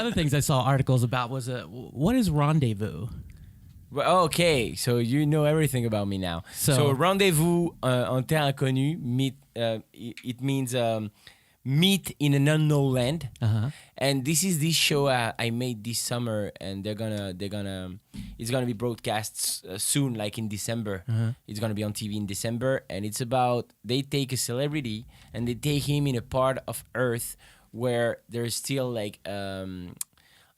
other things I saw articles about was what is rendezvous? Well, okay, so you know everything about me now. So rendezvous en terre inconnue, meet. It means meet in an unknown land. And this is this show I made this summer, and it's gonna be broadcast soon, like in December. It's gonna be on TV in December, and it's about they take a celebrity and they take him in a part of Earth where there's still like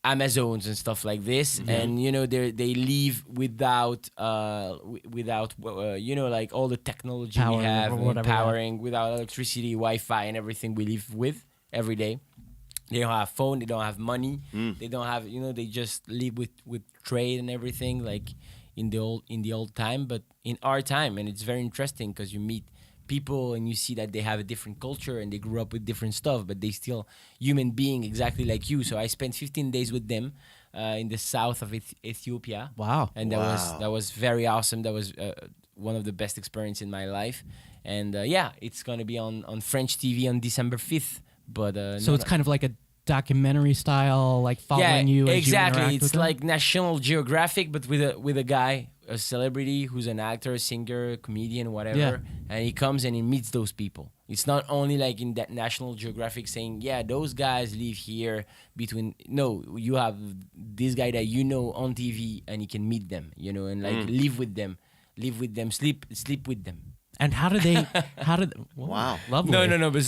Amazons and stuff like this, and they live without like all the technology Power we have, or whatever, powering, without electricity, Wi-Fi, and everything we live with every day. They don't have phone, they don't have money, they don't have they just live with trade and everything, like in the old time, but in our time. And it's very interesting because you meet people and you see that they have a different culture and they grew up with different stuff, but they still human being exactly like you. So I spent 15 days with them in the south of Ethiopia. Wow. And that was very awesome. That was one of the best experience in my life. And it's going to be on French TV on December 5th. But so it's kind of like a documentary style, like following you as exactly. you interact It's with like National Geographic, but with a guy, a celebrity who's an actor, singer, comedian, whatever, and he comes and he meets those people. It's not only like in that National Geographic saying, those guys live here you have this guy that on TV and you can meet them, and like live with them, sleep with them. And how do they? Wow, lovely. No, but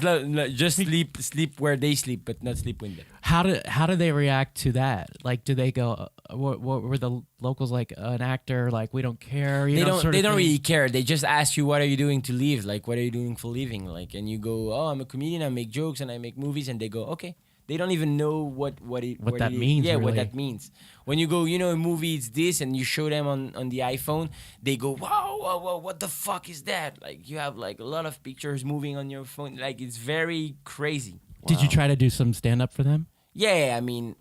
just sleep where they sleep, but not sleep with them. How do they react to that? Like, do they go? What were the locals like? An actor, like, we don't care. They don't really care. They just ask you, what are you doing to live? Like, what are you doing for living? Like, and you go, oh, I'm a comedian. I make jokes and I make movies. And they go, okay. They don't even know what that means. Yeah, really. what that means. When you go, a movie, it's this, and you show them on the iPhone, they go, wow, what the fuck is that? Like, you have like a lot of pictures moving on your phone. Like, it's very crazy. Did you try to do some stand up for them? Yeah, I mean,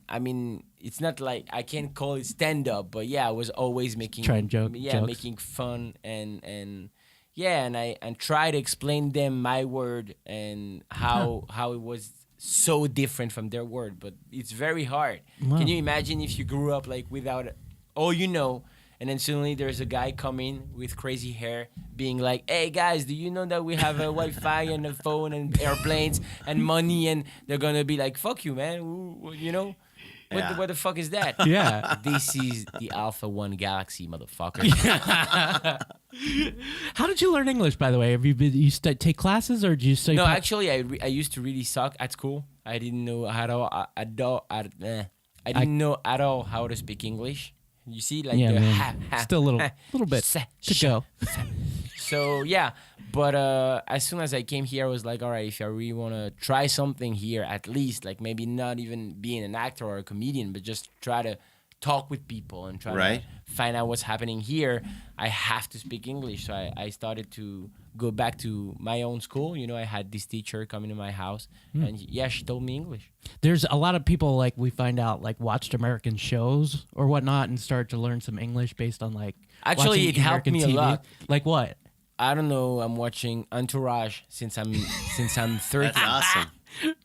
it's not like I can't call it stand up, but I was always making jokes. Making fun and I try to explain them my word and how it was so different from their word, but it's very hard. Wow. Can you imagine if you grew up like without all and then suddenly there's a guy coming with crazy hair being like, hey guys, do you know that we have a Wi-Fi and a phone and airplanes and money? And they're gonna be like, fuck you, man. What the fuck is that? Yeah. This is the Alpha 1 Galaxy, motherfucker. How did you learn English, by the way? Have you take classes or did you study? No, actually, I used to really suck at school. I didn't know I didn't know at all how to speak English. You see, like still a little bit to go. So but as soon as I came here, I was like, all right, if I really want to try something here, at least like maybe not even being an actor or a comedian, but just try to talk with people and try to find out what's happening here, I have to speak English. So I started to go back to my own school. I had this teacher coming to my house, and she told me English. There's a lot of people, like, we find out, like, watched American shows or whatnot and start to learn some English based on, like, actually it helped me TV. a lot. Like what? I don't know. I'm watching Entourage since I'm 30. That's awesome.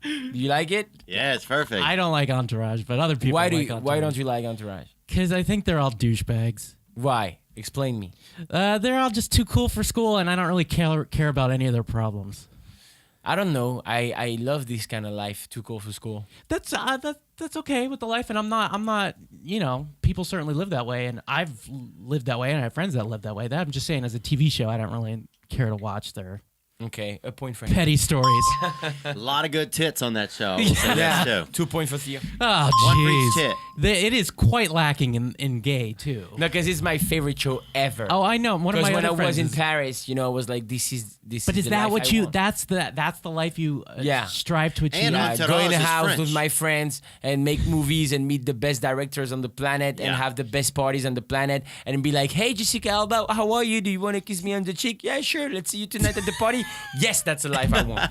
Do you like it? Yeah, it's perfect. I don't like Entourage, but other people like Entourage. Why don't you like Entourage? Because I think they're all douchebags. Why? Explain me. They're all just too cool for school, and I don't really care about any of their problems. I don't know. I love this kind of life. Too cool for school. That's okay with the life, and I'm not. People certainly live that way, and I've lived that way, and I have friends that live that way. That I'm just saying, as a TV show, I don't really care to watch their Okay, a point for him. petty stories. A lot of good tits on that show. We'll say that too. 2 points for Theo. Oh, One for each jeez. tit. It is quite lacking in gay too. No, because it's my favorite show ever. Oh, I know. One of my Because when other I was friends in is- Paris, I was like, this is But is the that life what I you? want. That's the life you strive to achieve. And Go in a is house French. with my friends and make movies and meet the best directors on the planet and Yeah. have the best parties on the planet and be like, hey, Jessica Alba, how are you? Do you want to kiss me on the cheek? Yeah, sure. Let's see you tonight at the party. Yes, that's the life I want.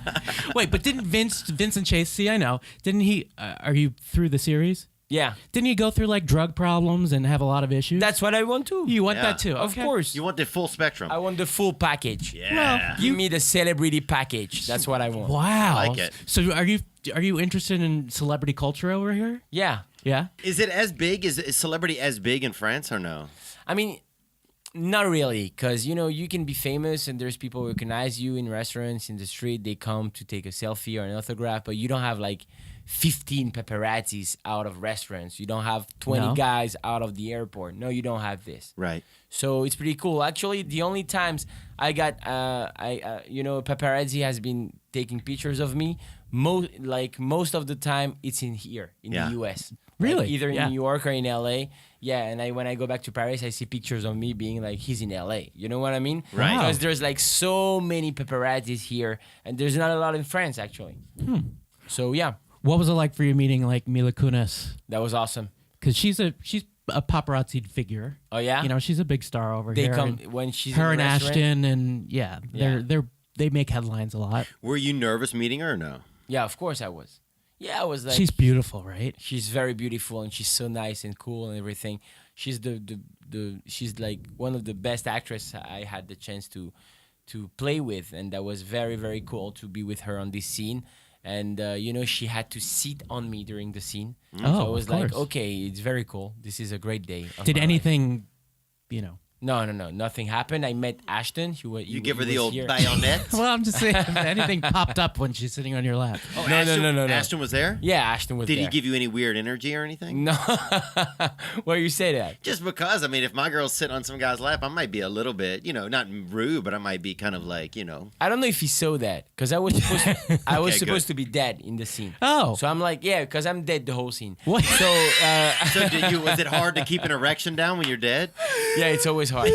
Wait, but didn't Vincent Chase? See, I know. Didn't he? Are you through the series? Yeah, Didn't he go through like drug problems and have a lot of issues? that's what I want too. You want Yeah. that too? Of Okay. course. You want the full spectrum. I want the full package. Yeah. Give me the celebrity package. That's what I want. Wow. I like it. So are you interested in celebrity culture over here? Yeah. Yeah. Is it as big? Is celebrity as big in France or no? I mean, not really, because you can be famous and there's people who recognize you in restaurants, in the street. They come to take a selfie or an autograph, but you don't have like 15 paparazzis out of restaurants. You don't have 20 guys out of the airport. No, you don't have this. Right. So it's pretty cool. Actually, the only times I got, paparazzi has been taking pictures of me. Most of the time, it's in here in the U.S. Really? Like either in New York or in L.A. Yeah, and when I go back to Paris, I see pictures of me being like, he's in L.A. You know what I mean? Right. Because there's like so many paparazzis here, and there's not a lot in France actually. So yeah. What was it like for you meeting like Mila Kunis? That was awesome. Because she's a paparazzi figure. Oh yeah. She's a big star over here. They come when she's her in and restaurant. Ashton, and they make headlines a lot. Were you nervous meeting her or no? Yeah, of course I was. Yeah, I was like. She's beautiful, right? She's very beautiful, and she's so nice and cool and everything. She's she's like one of the best actresses I had the chance to play with, and that was very, very cool to be with her on this scene. And she had to sit on me during the scene. So I was like, okay, it's very cool. This is a great day. Did anything, No, nothing happened. I met Ashton. You give her the old bayonet? Well, I'm just saying, anything popped up when she's sitting on your lap. Oh, No. Ashton was there? Yeah, Ashton was there. Did he give you any weird energy or anything? No. Why you say that? Just because, if my girl's sitting on some guy's lap, I might be a little bit, not rude, but I might be kind of like, I don't know if he saw that, because I was supposed to be dead in the scene. Oh. So I'm like, yeah, because I'm dead the whole scene. What? So, was it hard to keep an erection down when you're dead? Yeah, it's always hard.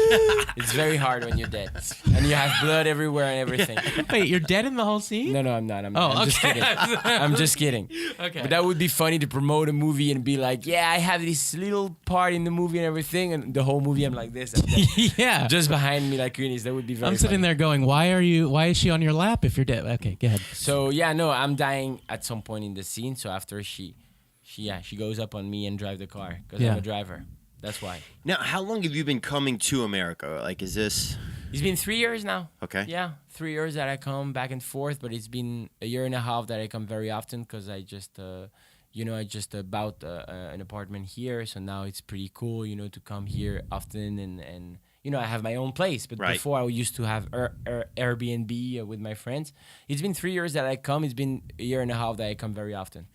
It's very hard when you're dead. And you have blood everywhere and everything. Wait, you're dead in the whole scene? No, I'm not. I'm just kidding. I'm just kidding. Okay. But that would be funny to promote a movie and be like, yeah, I have this little part in the movie and everything, and the whole movie I'm like this. And Yeah. just behind me like Kunis. That would be very I'm sitting funny. there going, why is she on your lap if you're dead? Okay, go ahead. So yeah, no, I'm dying at some point in the scene. So after she goes up on me and drive the car because I'm a driver. That's why. Now, how long have you been coming to America? Like, is this... It's been 3 years now. Okay. Yeah, 3 years that I come back and forth, but it's been a year and a half that I come very often because I just, I just bought an apartment here, so now it's pretty cool, to come here often and I have my own place. But before I used to have Airbnb with my friends. It's been 3 years that I come. It's been a year and a half that I come very often.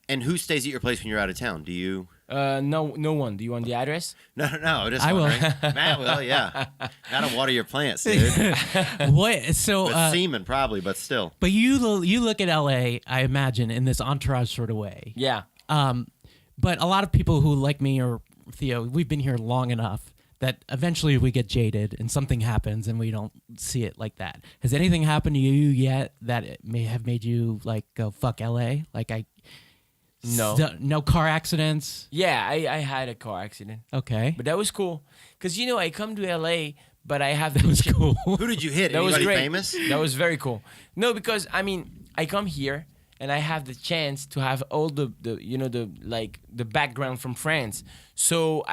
And who stays at your place when you're out of town? Do you... No one. Do you want the address? No. Just I will. Matt will, yeah. Gotta water your plants, dude. What? So, But semen, probably, but still. but you look at LA, I imagine, in this entourage sort of way. Yeah. But a lot of people who like me or Theo, we've been here long enough that eventually we get jaded and something happens and we don't see it like that. Has anything happened to you yet that it may have made you like go fuck LA? No car accidents. Yeah, I had a car accident. Okay, But that was cool. Because, I come to LA, but I have... that was cool. Who did you hit? That was Anybody great. famous? That was very cool. No, because, I come here and I have the chance to have all the background from France. So,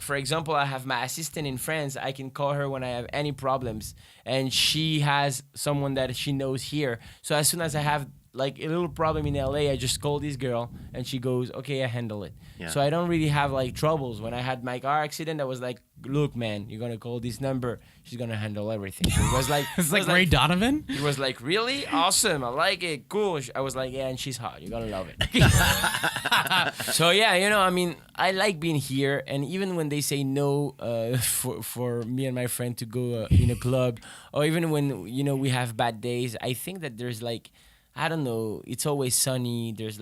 for example, I have my assistant in France. I can call her when I have any problems. And she has someone that she knows here. So as soon as I have... like a little problem in LA, I just call this girl and she goes, okay, I handle it. Yeah. So I don't really have troubles. When I had my car accident, I was like, look, man, you're going to call this number. She's going to handle everything. It was like, It's like Ray Donovan. It was like, really? Awesome. I like it. Cool. I was like, yeah, and she's hot. You're going to love it. So yeah, I like being here. And even when they say no for me and my friend to go in a club, or even when, we have bad days, I think that there's I don't know. It's always sunny. There's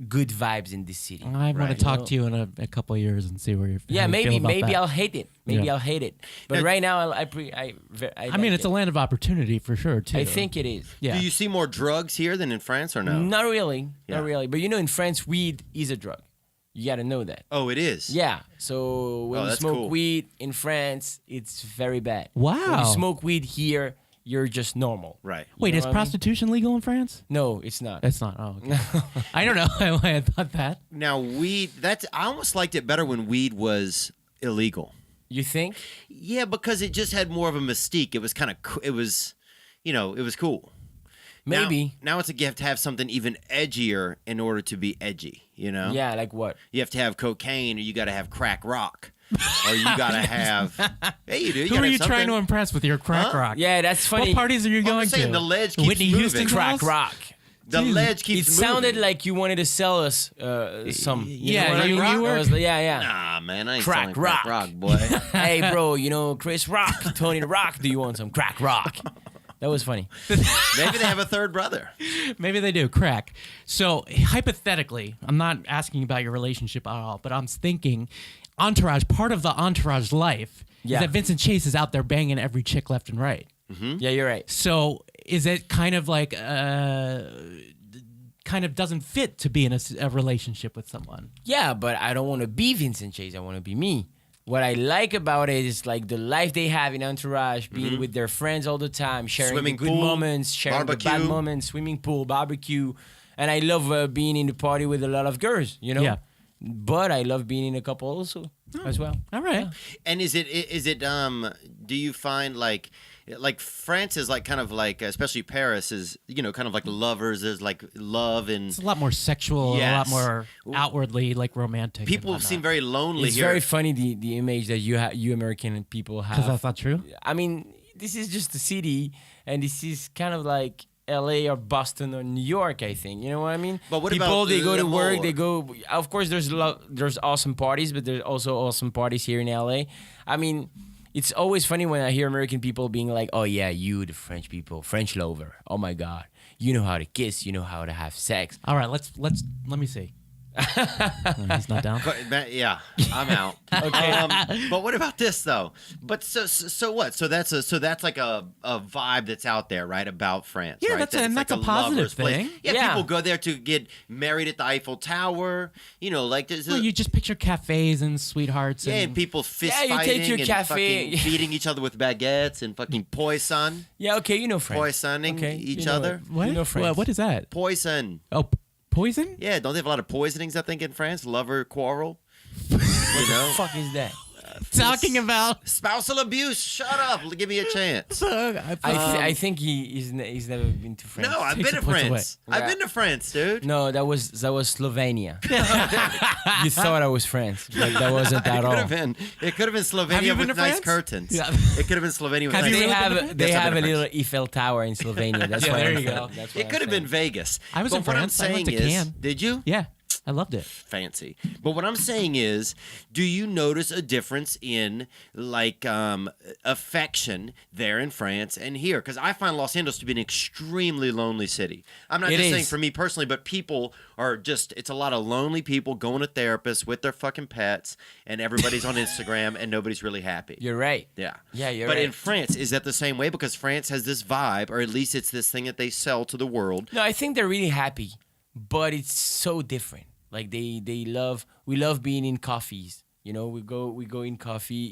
good vibes in this city. I want to talk to you in a couple of years and see where you're. Yeah, maybe that. I'll hate it. I'll hate it. But right now, I mean, it's a land of opportunity for sure too. I think it is. Yeah. Do you see more drugs here than in France or no? Not really. Yeah. Not really. But in France, weed is a drug. You got to know that. Oh, it is? Yeah. So when you smoke cool. weed in France, it's very bad. Wow. When you smoke weed here, you're just normal. Right. Wait, is prostitution legal in France? No, it's not. It's not. Oh, okay. I don't know why I thought that. Now, weed, I almost liked it better when weed was illegal. You think? Yeah, because it just had more of a mystique. It was kind of, it was cool. Maybe. Now it's like you have to have something even edgier in order to be edgy, you know? Yeah, like what? You have to have cocaine, or you got to have crack rock. Or you got to have... Hey, you do. Who are you trying to impress with your crack rock? Yeah, that's funny. What parties are you going to? The ledge keeps Whitney moving. Houston's Crack house? rock. The ledge keeps It moving. sounded like you wanted to sell us some. Yeah, know what I you mean? were- I was like, yeah. Nah, man, I ain't Crack selling crack rock. rock, boy. Hey, bro, Chris Rock, Tony the Rock, do you want some crack rock? That was funny. Maybe they have a third brother. Maybe they do. Crack. So hypothetically, I'm not asking about your relationship at all, but I'm thinking Entourage, part of the Entourage life is that Vincent Chase is out there banging every chick left and right. Mm-hmm. Yeah, you're right. So is it kind of like kind of doesn't fit to be in a relationship with someone? Yeah, but I don't want to be Vincent Chase. I want to be me. What I like about it is like the life they have in Entourage, being with their friends all the time, sharing Swimming the good pool, moments, sharing barbecue. the bad moments, swimming pool, barbecue. And I love being in the party with a lot of girls, Yeah. But I love being in a couple also as well. All right. And is it do you find like France is like kind of like, especially Paris is, kind of like lovers. There's like love and It's a lot more sexual, and a lot Yes. more outwardly like romantic. people seem very lonely It's here. very funny the image that you American people have. because that's not true. I mean, this is just a city, and this is kind of like LA or Boston or New York, I think. You know what I mean? But what people, about they go to work, more? they go. Of course, there's awesome parties, but there's also awesome parties here in LA. I mean, it's always funny when I hear American people being like, "Oh yeah, you the French people, French lover. Oh my God, you know how to kiss, you know how to have sex." All right, let me see. He's not down. Yeah, I'm out. Okay, but what about this though? But so what? So that's like a vibe that's out there, right? About France. Yeah, right? that's it's a positive lover's place. thing. Yeah, Yeah. people go there to get married at the Eiffel Tower. Like there's Well, you just picture cafes and sweethearts. yeah, and and people fist Yeah, you fighting take your and cafe. fucking beating each other with baguettes and fucking poison, Yeah, okay, you know French. poisoning Okay, each you know other. it. what? You know France. What is that? Poison. Oh, poison? Yeah, don't they have a lot of poisonings? I think in France, lover quarrel. What the fuck is that? Talking about. Spousal abuse. Shut up. Give me a chance. I think he's never been to France. No, I've Takes been to the points France. away. I've been to France, dude. No, that was Slovenia. You thought I was France, but that wasn't at all. It could have been Slovenia Have you been with to nice France? curtains. Yeah. It could have been Slovenia with Have nice you They really have been to a, they Yes, I've have a been to little Eiffel Tower in Slovenia. That's Yeah, why there I'm you saying. go. That's why It I'm could have been saying. Vegas. I was but in what I'm France. I went saying to is, Cannes. did you? Yeah, I loved it. Fancy. But what I'm saying is, do you notice a difference in like affection there in France and here? Because I find Los Angeles to be an extremely lonely city. I'm not It just saying is. for me personally, but people are just, it's a lot of lonely people going to therapists with their fucking pets, and everybody's on Instagram and nobody's really happy. You're right. Yeah. Yeah, you're But right. in France, is that the same way? Because France has this vibe, or at least it's this thing that they sell to the world. No, I think they're really happy, but it's so different. Like we love being in coffees. We go in coffee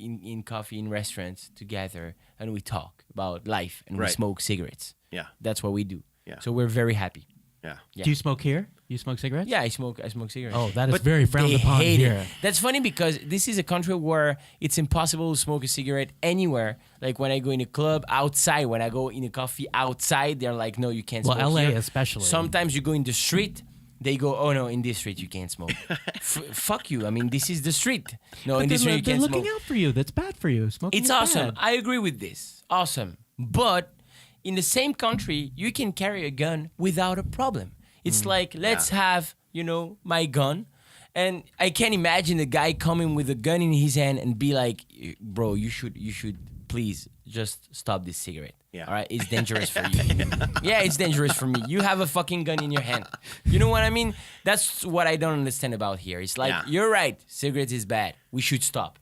in restaurants together, and we talk about life, and we Right. smoke cigarettes. Yeah. That's what we do. Yeah. So we're very happy. Yeah. Yeah. Do you smoke here? You smoke cigarettes? Yeah, I smoke cigarettes. Oh, that is But very frowned They upon hate here. it. That's funny because this is a country where it's impossible to smoke a cigarette anywhere. Like when I go in a club outside, when I go in a coffee outside, they're like, no, you can't Well, smoke LA here. especially. Sometimes you go in the street, they go, oh no, in this street you can't smoke. Fuck you. I mean, this is the street. No, But in this they're, street you they're can't looking smoke. out for you. That's bad for you. Smoking It's is awesome. bad. I agree with this. Awesome. But in the same country, you can carry a gun without a problem. It's like, let's have, my gun. And I can't imagine a guy coming with a gun in his hand and be like, bro, you should please just stop this cigarette. Yeah. All right? It's dangerous for you. Yeah, it's dangerous for me. You have a fucking gun in your hand. You know what I mean? That's what I don't understand about here. It's like, Yeah. you're right. Cigarettes is bad. We should stop.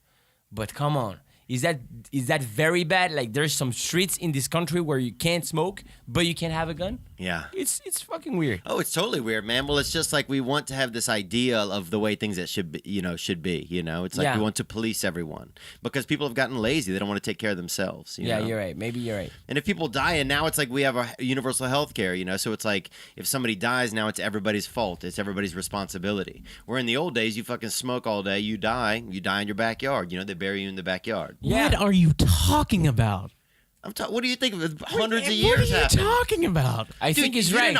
But come on. Is that very bad? Like there's some streets in this country where you can't smoke, but you can have a gun? Yeah. It's fucking weird. Oh, it's totally weird, man. Well, it's just like we want to have this idea of the way things that should be. It's like Yeah. we want to police everyone because people have gotten lazy. They don't want to take care of themselves. You Yeah, know? you're right. Maybe you're right. And if people die, and now it's like we have a universal health care, so it's like if somebody dies, now it's everybody's fault. It's everybody's responsibility. Where in the old days, you fucking smoke all day, you die in your backyard. They bury you in the backyard. Yeah. What are you talking about? What do you think of hundreds of What are years you happening? talking about? I Dude, think he's you right. you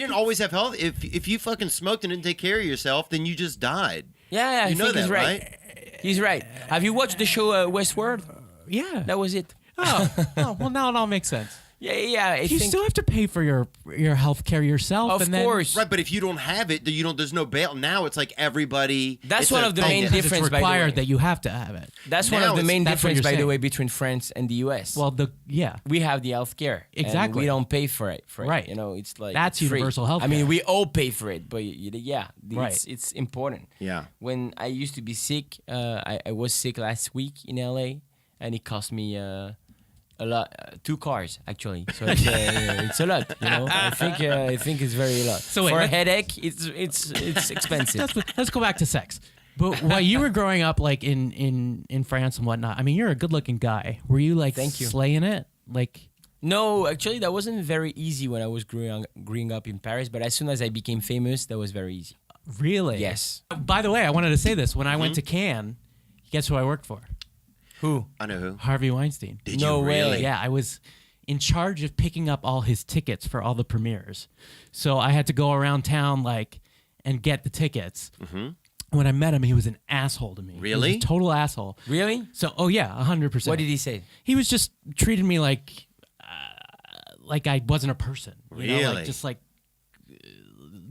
didn't always have health. If you fucking smoked and didn't take care of yourself, then you just died. Yeah, I You know think that, he's right. He's right. Have you watched the show Westworld? Yeah. That was it. Oh, well, now it all makes sense. Yeah. I You think, still have to pay for your health care yourself. of and then, course. Right, but if you don't have it, there's no bail. Now it's like everybody. That's it's one a of the thing. main Yeah. It's difference, by the required way. that you have to have it. That's one Now of the it's- main that's what difference, you're by the saying. way, between France and the US. Well, we have the healthcare. and Exactly. we don't pay for it. Right. It's like That's free. universal healthcare. I mean, we all pay for it, but Right. it's important. Yeah. When I used to be sick, I was sick last week in LA, and it cost me a lot, 2 cars actually. So it's a lot. I think it's very a lot. So wait, for a let- headache, it's expensive. let's go back to sex. But while you were growing up, like in France and whatnot, I mean, you're a good-looking guy. Were you like Thank you. slaying it? Like, No, actually, that wasn't very easy when I was growing up in Paris. But as soon as I became famous, that was very easy. really? Yes. By the way, I wanted to say this. When I went to Mm-hmm. Cannes, guess who I worked for? Who? I know who. Harvey Weinstein. Did No you way. really? Yeah, I was in charge of picking up all his tickets for all the premieres. So I had to go around town and get the tickets. Mm-hmm. When I met him, he was an asshole to me. He was Really? a total asshole. Really? So, 100%. What did he say? He was just treated me like I wasn't a person. Really? Just like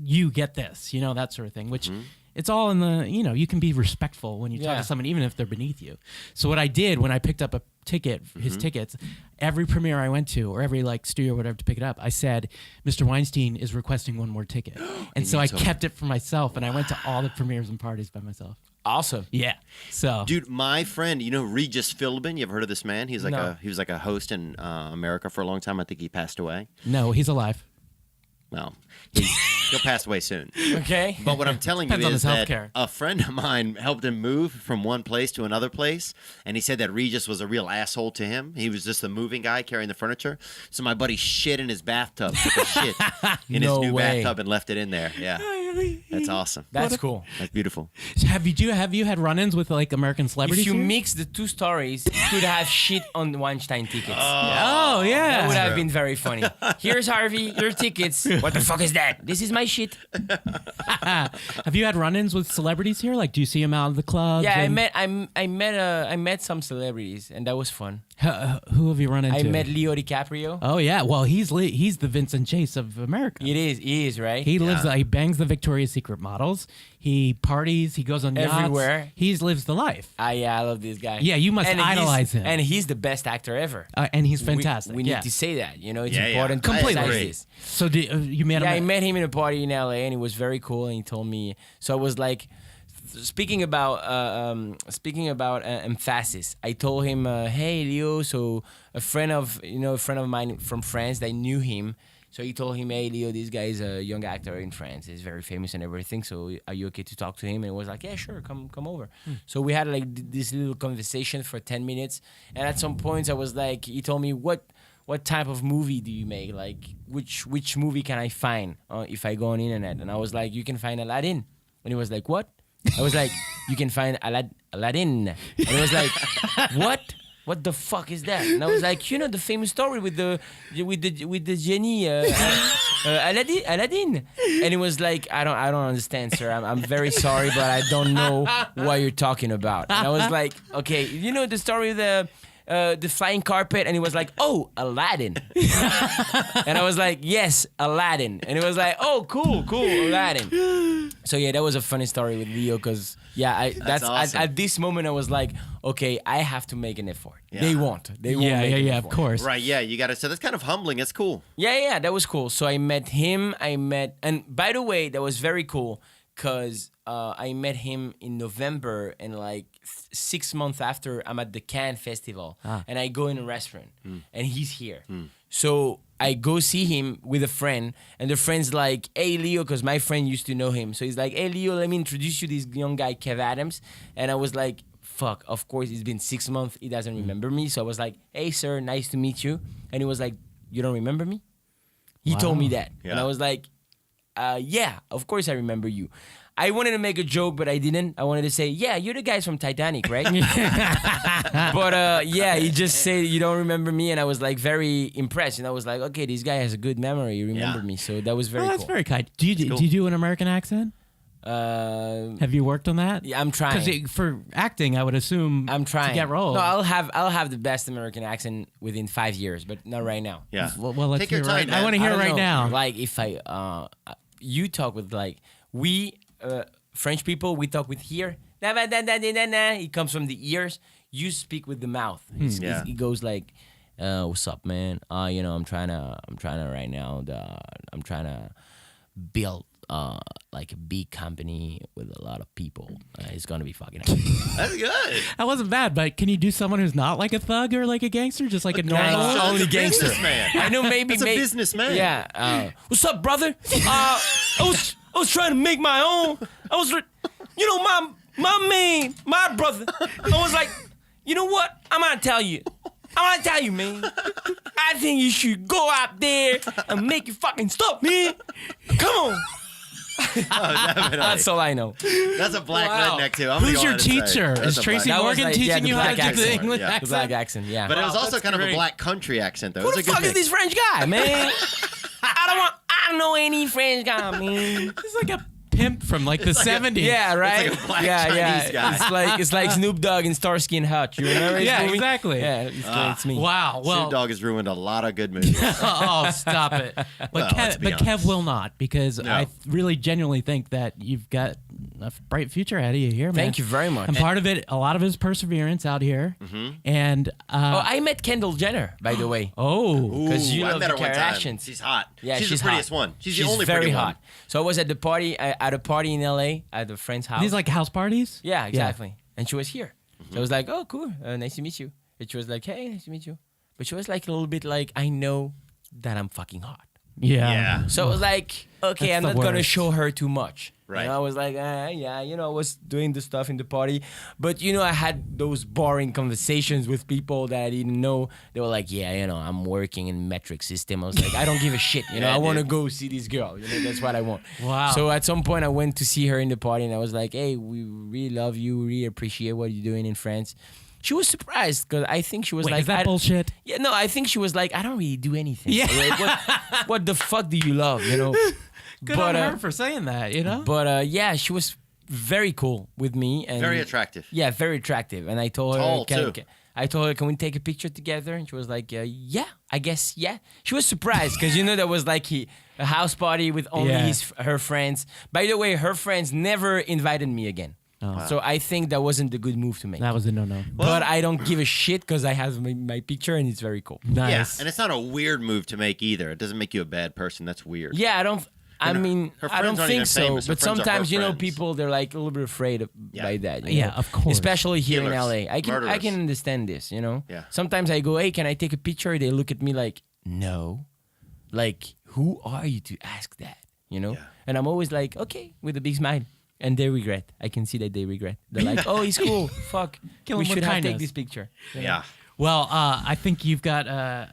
you get this, that sort of thing. Which it's all in the you can be respectful when you talk Yeah. to someone, even if they're beneath you. So what I did when I picked up a ticket, his tickets, every premiere I went to or every studio or whatever to pick it up, I said, Mr. Weinstein is requesting one more ticket, and so I kept it for myself, and I went to all the premieres and parties by myself. Awesome. Yeah. So Dude, my friend, Regis Philbin, you ever heard of this man? He's like No. he was like a host in America for a long time. I think he passed away. no, he's alive. Well, he'll pass away soon. Okay. But what I'm telling you Depends on is his that healthcare. a friend of mine helped him move from one place to another place, and he said that Regis was a real asshole to him. He was just the moving guy carrying the furniture. So my buddy shit in his bathtub, took a shit in No his new way. bathtub and left it in there. Yeah, that's awesome. That's cool. That's beautiful. Have you had run-ins with American celebrities? If you here? mix the two stories, you could have shit on the Weinstein tickets. Oh yeah. That would have been very funny. Here's Harvey, your tickets. What the fuck is that? This is my shit. Have you had run-ins with celebrities here? Like, do you see them out of the club? Yeah, I met some celebrities, and that was fun. Who have you run into? I met Leo DiCaprio. Oh yeah, well he's the Vincent Chase of America. He is right. He lives. He bangs the Victoria's Secret models. He parties. He goes on yachts. Everywhere. He lives the life. I love this guy. Yeah, you must And idolize him. And he's the best actor ever. And he's fantastic. We yeah. need to say that. It's Yeah, yeah. important to I emphasize agree. this. So you met him? Yeah, I met him in a party in LA, and it was very cool. And he told me. So I was like, speaking about emphasis. I told him, hey Leo. So a friend of mine from France, I knew him. So he told him, hey Leo, this guy is a young actor in France. He's very famous and everything. So are you okay to talk to him? And he was like, yeah, sure, come over. So we had like this little conversation for 10 minutes. And at some points I was like, he told me, what type of movie do you make? Like, which movie can I find if I go on the internet? And I was like, you can find Aladdin. And he was like, what? I was like, you can find Aladdin. And he was like, what? What the fuck is that? And I was like, the famous story with the genie, Aladdin. And he was like, I don't understand, sir. I'm very sorry, but I don't know what you're talking about. And I was like, okay, the story of the flying carpet? And he was like, oh, Aladdin. And I was like, yes, Aladdin. And he was like, oh, cool, Aladdin. So yeah, that was a funny story with Leo because that's awesome. at this moment I was like, okay, I have to make an effort. Yeah. They won't. Yeah, of course. Right? Yeah, you got to. So that's kind of humbling. It's cool. Yeah, that was cool. So I met him. And by the way, that was very cool because I met him in November, and like 6 months after, I'm at the Cannes Festival, and I go in a restaurant, and he's here. So I go see him with a friend, and the friend's like, hey, Leo, because my friend used to know him. So he's like, hey, Leo, let me introduce you to this young guy, Kev Adams. And I was like, fuck, of course, it's been 6 months. He doesn't remember me. So I was like, hey, sir, nice to meet you. And he was like, you don't remember me? He told me that. Yeah. And I was like, yeah, of course I remember you. I wanted to make a joke, but I didn't. I wanted to say, yeah, you're the guys from Titanic, right? But yeah, he just said, you don't remember me. And I was like very impressed. And I was like, okay, this guy has a good memory. He remembered me. So that was very that's cool. very kind. Do you do an American accent? Have you worked on that? Yeah, I'm trying. Because for acting, I would assume I'm trying to get roles. No, I'll have the best American accent within 5 years, but not right now. Yeah. Well, let's Take hear your time, right. man. I want to hear I don't right know. now. Like if you talk with like we French people, we talk with here. It comes from the ears. You speak with the mouth. It goes like, "What's up, man? I'm trying to right now. I'm trying to build like a big company with a lot of people. It's gonna be fucking amazing." That's good. That wasn't bad, but can you do someone who's not like a thug or like a gangster, just like a normal? Only gangster. Man. I know maybe That's a businessman. Yeah. What's up, brother? I was trying to make my own. My brother. I was like, you know what? I'm gonna tell you, man. I think you should go out there and make your fucking stuff, man. Come on. Definitely. That's all I know. That's a black Wow. redneck too. Who's your teacher? Is Tracy Morgan teaching you how to do the English yeah. The black accent? accent, yeah. But it was Wow, also that's kind of great. a black country accent, though. Who It the was a good fuck is mix. this French guy, man? I don't know any French guy, man. It's like a pimp from like the 70s. Yeah, right. It's like a black yeah, Chinese guy. It's like Snoop Dogg in Starsky and Hutch. You remember his Yeah, movie? exactly. Yeah, it's me. Wow. Well, Snoop Dogg has ruined a lot of good movies. oh, stop it. But, Well, let's be but Kev will not, because No. I really genuinely think that you've got a bright future ahead of you here, man. Thank you very much. And part of it, a lot of his perseverance out here. And I met Kendall Jenner, by the way. Because you I love met the her one time. Kardashians. She's hot. Yeah, she's the prettiest hot. one. She's the She's only very pretty hot. one. So I was at a party in LA at a friend's house. these like house parties? Yeah, exactly. And she was here. So I was like, oh, cool. Nice to meet you. And she was like, hey, nice to meet you. But she was like a little bit like, I know that I'm fucking hot. Yeah. So I was like, okay, That's I'm the not going to worst. show her too much. Right. I was like, yeah, I was doing the stuff in the party. But, I had those boring conversations with people that I didn't know. They were like, yeah, I'm working in metric system. I was like, I don't give a shit. I want to go see this girl. That's what I want. Wow. So at some point, I went to see her in the party, and I was like, hey, we really love you. We really appreciate what you're doing in France. She was surprised because I think she was Wait, like, is that bullshit? Yeah, no, I think she was like, I don't really do anything. Yeah. Like, what the fuck do you love, Good on her for saying that, But yeah, she was very cool with me. And Very attractive. Yeah, very attractive. And I told her, Tall, too. can we take a picture together? And she was like, yeah, I guess, yeah. She was surprised because, there was like a house party with only her friends. By the way, her friends never invited me again. Oh. So I think that wasn't the good move to make. That was a no-no. But I don't give a shit because I have my picture and it's very cool. Nice. Yeah, and it's not a weird move to make either. It doesn't make you a bad person. That's weird. Yeah, I don't her I don't friends aren't even think so. famous. Her But friends are her sometimes, friends. people, they're like a little bit afraid by that. Yeah, of course. Especially here Killers. in LA. I Murderers. can understand this, Yeah. Sometimes I go, hey, can I take a picture? They look at me like, no. Like, who are you to ask that? Yeah. And I'm always like, okay, with a big smile. And they regret. I can see that they regret. They're like, oh, he's cool. Fuck. Kill We him with should have kindness. take this picture. Yeah. Well, I think you've got a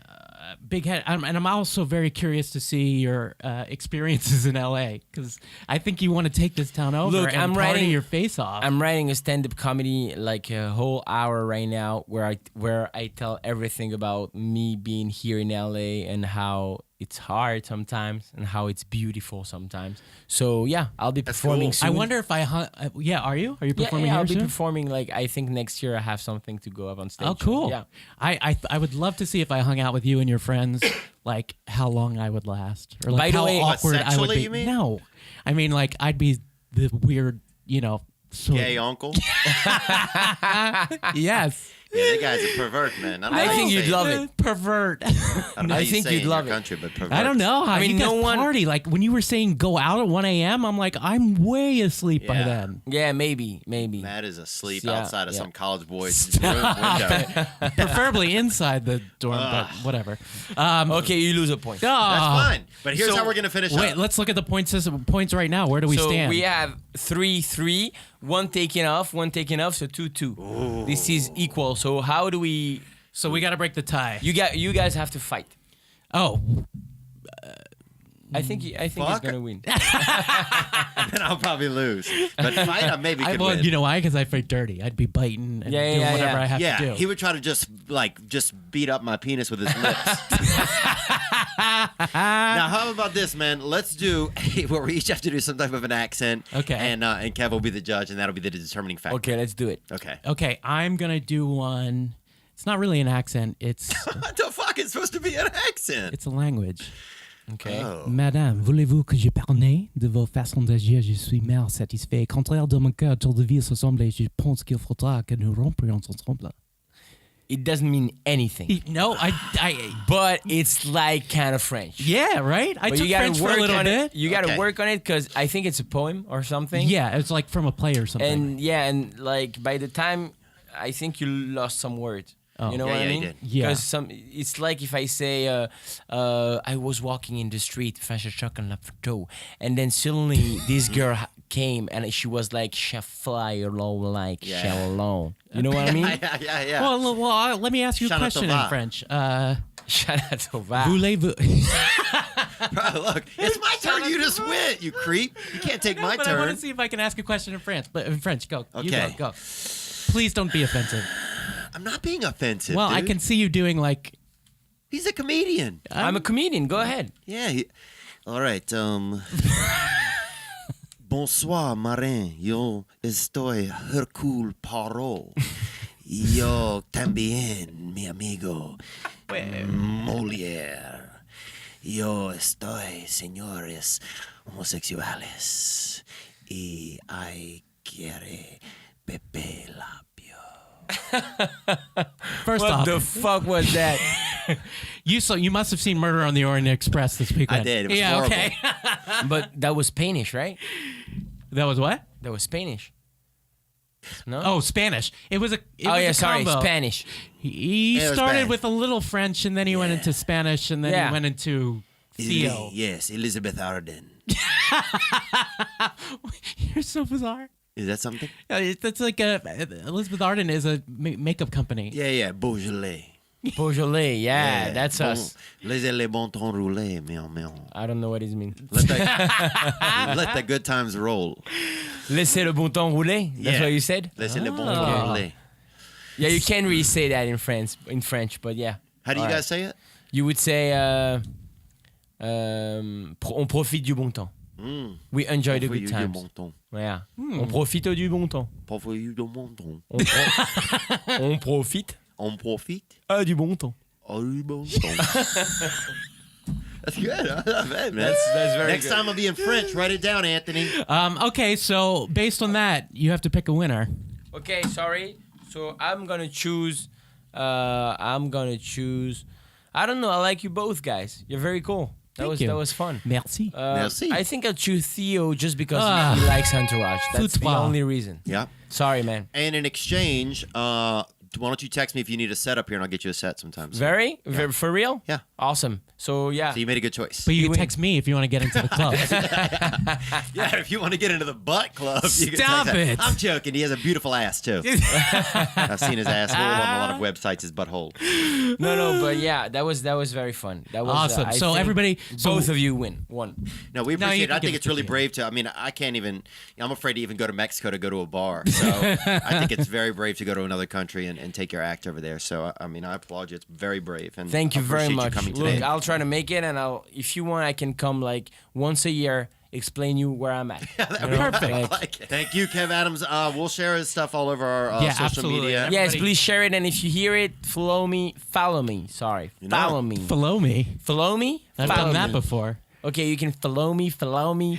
big head, and I'm also very curious to see your experiences in LA, because I think you want to take this town over Look, and I'm party writing- your face off. I'm writing a stand-up comedy, like a whole hour right now, where I tell everything about me being here in LA and how it's hard sometimes and how it's beautiful sometimes. So yeah, I'll be performing cool. soon. I wonder if I hung. Yeah, are you? Are you performing yeah, here I'll be soon? performing. Like I think next year I have something to go up on stage. Oh, cool. Yeah. I would love to see if I hung out with you and your friends, like how long I would last, or like By the how way- What, awkward I would sexually, be. you mean? No, I mean like I'd be the weird, sort Gay uncle. Yes. Yeah, that guy's a pervert, man. I think you'd love it. Pervert. I don't know how I you think say you'd in love your it. country, but pervert. I don't know how I mean, you guys no one- party. Like when you were saying go out at 1 a.m., I'm like, I'm way asleep by Yeah. then. Yeah, maybe. Matt is asleep Yeah, outside of yeah. some college boy's room window. Preferably inside the dorm, but whatever. Okay, you lose a point. That's fine. But here's So- how we're gonna finish Wait, up. let's look at the points right now. Where do we So stand? we have 3-3, one taken off, so 2-2. This is equal. So how do we? So we got to break the tie. You guys have to fight. Oh. I think he's gonna win. And I'll probably lose. But fight, I maybe could win. You know why? Because I fight dirty. I'd be biting and doing whatever I have to do. He would try to just beat up my penis with his lips. Now, how about this, man? Let's do where we each have to do some type of an accent. Okay. And Kev will be the judge, and that'll be the determining factor. Okay, let's do it. Okay, I'm gonna do one. It's not really an accent. It's What the fuck? It's supposed to be an accent. it's a language. Okay. Oh. Madame, voulez-vous que je parle de vos façons d'agir? Je suis mal satisfait. Contraire de mon cœur, tour de vie se semble. Je pense qu'il faudra que nous rompions ensemble. It doesn't mean anything. No, But it's like kind of French. yeah, right. I But took you gotta French for work a little on bit. it. You gotta Okay. work on it because I think it's a poem or something. Yeah, it's like from a play or something. And like by the time I think you lost some words. Oh. You know Yeah, what I yeah, you mean? did. Yeah. Because it's like if I say I was walking in the street, and then suddenly this girl came and she was like fly alone, like Yeah. alone. You know what I mean? Yeah. Well, let me ask you a Shana question in Tova. French. Shout out to Val. Voulez-vous? Bro, look, it's my turn. You just went, you creep. You can't take my But I want turn. to see if I can ask a question in French. But in French, go. You Okay. go. Please don't be offensive. I'm not being offensive. Well, I dude. can see you doing like. He's a comedian. I'm a comedian. Go ahead. Yeah. All right. Bonsoir, marin. Yo estoy Hercule Poirot. Yo también, mi amigo. Molière. Yo estoy, señores homosexuales. Y I quiere Pepe Labio. First What off, the fuck was that? you must have seen Murder on the Orient Express this weekend. I did. It was yeah. horrible. Okay. But that was Spanish, right? That was what? That was Spanish. No. Oh, Spanish. It was a. Sorry, combo. Spanish. He It was started bad. with a little French, and then he went into Spanish, and then he went into Theo. Yes, Elizabeth Arden. You're so bizarre. Is that something? That's like Elizabeth Arden is a makeup company. Yeah. Beaujolais. Beaujolais, yeah, that's bon, us. Laissez les bon temps rouler, meow. I don't know what it means. Let the good times roll. Laissez le bon temps rouler. That's Yeah. what you said. Laissez les bon temps rouler. Yeah, you can't really say that in French, but yeah. How do you All right. guys say it? You would say on profite du bon temps. We enjoy the good times. Bon temps. Yeah. On profite du bon temps. Profite du bon temps. On profite On profite du bon temps. du bon temps. That's good. I love it, man. That's very Next good. time I'll be in French. Write it down, Anthony. Okay, so based on that, you have to pick a winner. Okay, sorry. So I'm gonna choose. I don't know. I like you both, guys. You're very cool. That was fun. Merci. Merci. I think I'll choose Theo just because he likes Entourage. That's the Football. only reason. Yeah. Sorry, man. And in exchange, why don't you text me if you need a setup here, and I'll get you a set sometimes. Very? For real? Yeah. Awesome. So, yeah. So you made a good choice. But you can win. text me if you want to get into the club. Yeah, if you want to get into the butt club, you can Stop text that. it. I'm joking. He has a beautiful ass too. I've seen his asshole on a lot of websites. His butthole. No, but yeah, that was very fun. That was Awesome. I So think everybody- so- both of you win. One. No, we No, appreciate you it. can I give think it it's to really Theo. brave to. I mean, I can't even. I'm afraid to even go to Mexico to go to a bar. So I think it's very brave to go to another country and take your act over there. So I mean, I applaud you. It's very brave. And Thank you I very appreciate much. You coming Look, today. I'll try to make it, and if you want, I can come like once a year, explain you where I'm at. That'd You know? be perfect. I Like- like it. Thank you, Kev Adams. We'll share his stuff all over our Yeah, social absolutely. media. Yeah. Yes, please share it, and if you hear it, follow me. Sorry, You know. follow me. Follow me. Follow me. I've Follow done that me. before. Okay, you can follow me. Anything.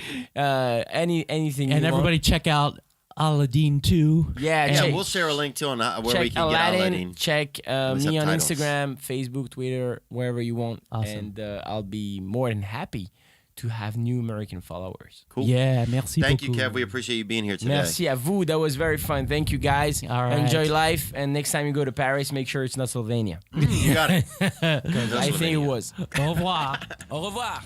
And you everybody want. check out Aladdin 2. Yeah, Yeah, check, we'll share a link too on where we check can get Aladdin. Aladdin. Check With me on subtitles. Instagram, Facebook, Twitter, wherever you want, Awesome. and I'll be more than happy to have new American followers. Cool. Yeah, merci Thank you, beaucoup. Kev. We appreciate you being here today. Merci à vous. That was very fun. Thank you, guys. All right. Enjoy life. And next time you go to Paris, make sure it's not Slovenia. You got it. I think it was. Au revoir. Au revoir.